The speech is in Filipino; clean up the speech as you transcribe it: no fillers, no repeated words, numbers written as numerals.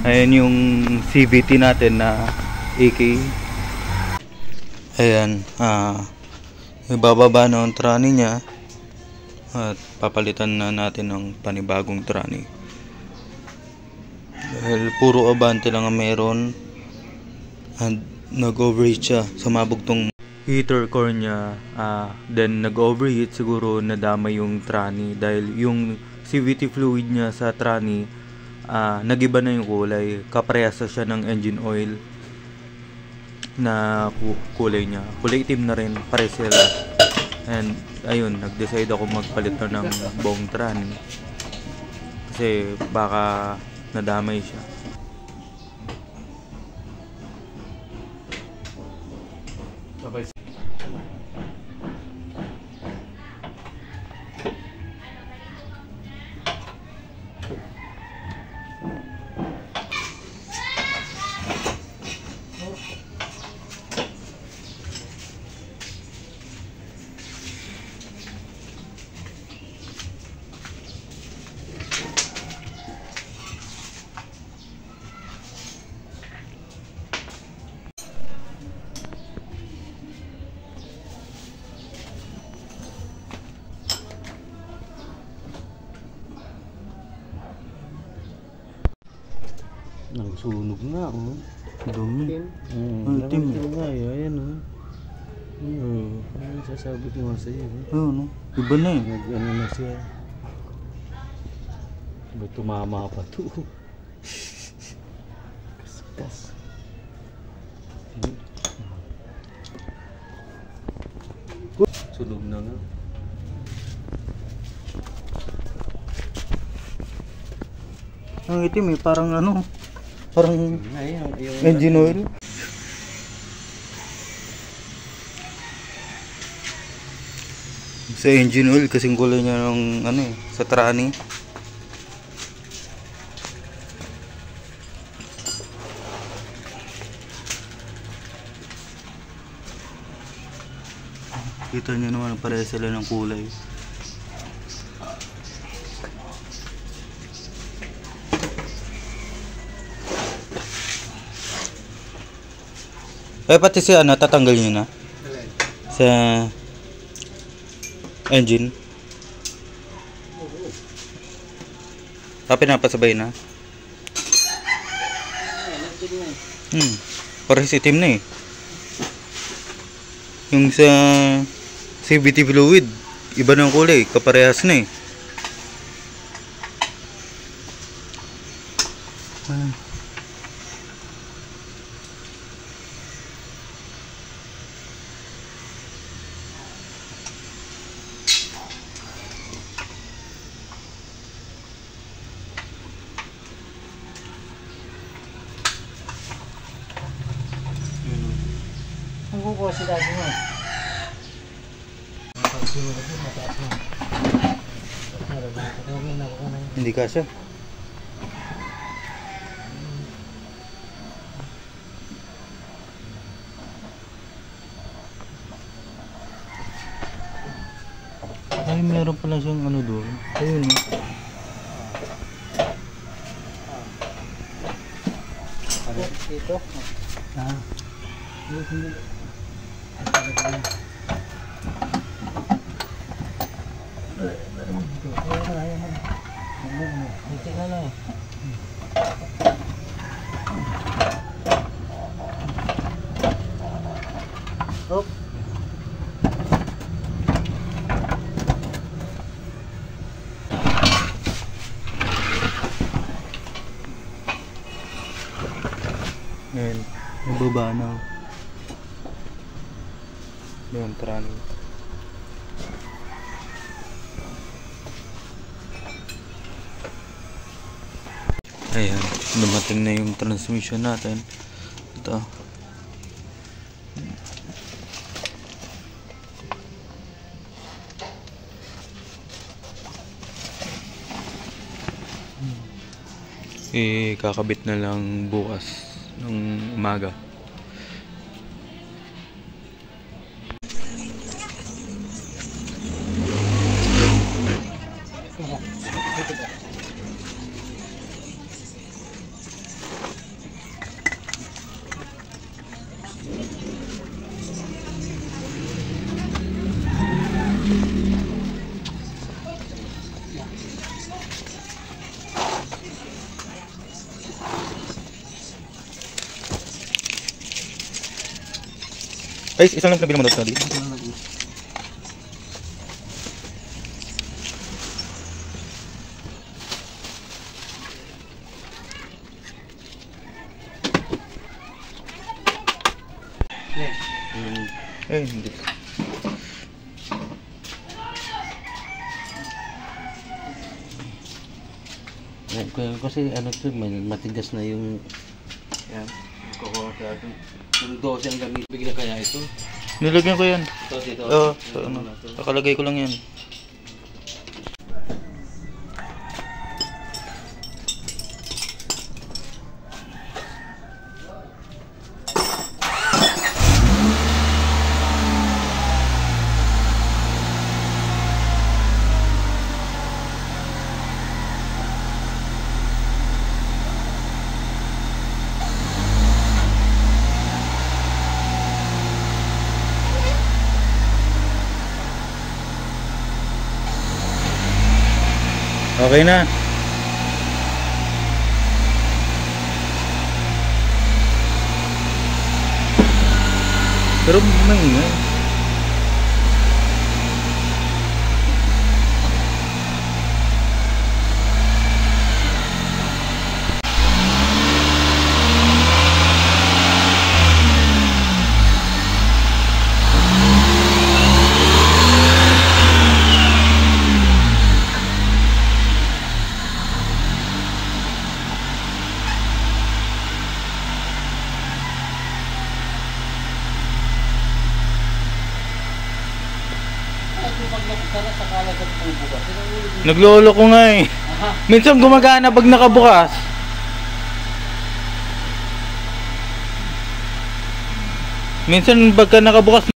Ayan yung CVT natin na AK. Ayan, ibababa na ang trani niya at papalitan na natin ng panibagong trani. Dahil puro abante lang ang meron and nag-overheat siya. Sumabog tong heater core niya, then nag-overheat, siguro nadama yung trani dahil yung CVT fluid niya sa trani nagiba na yung kulay. Kaparehas siya ng engine oil na kulay niya. Kulay itim na rin, pares sila. And ayun, nag-decide ako magpalit na ng buong trani kasi baka nadamay siya. Nagsunog nga, oh. Dumi. Itim nga, ayan, oh. Ano sasabi ko nga sa'yo, eh? Oo, no? Iba na eh. Nag-ano na siya. Ba't tumama pa to? Kaskas. Sunog na nga. Ang itim eh, parang ano, parang engine oil. Sa engine oil kasing kulay niya ng ano eh, sa trani. Kita niyo naman parehas sila ng kulay. Pati si ano, tatanggal nyo na sa engine. Pinapasabay na. Parehas itim na eh. Yung sa CVT fluid, iba ng kulay, kaparehas na eh. Ang kukuha si daddy mo. Hindi kasya. Ay, meron pala siyang ano doon. Ayun. Dito? Hop. Ayan, nababa na. Ayan, trani. Ayan, dumating na yung transmission natin. Ito. Kakabit na lang bukas ng umaga. Guys, isang lang pinabili mo daw dito. Eh, hindi. Kasi ano to, matigas na yung yan, kukuha kaya ito. Yung 12 ang gamit, bigla kaya ito. Nilagyan ko yan. Ito, dito. Oo, so, ano. Nakalagay ko lang yan. Okay na. Pero maingay. Naglolo ko nga eh. Minsan gumagana pag nakabukas. Minsan pagka nakabukas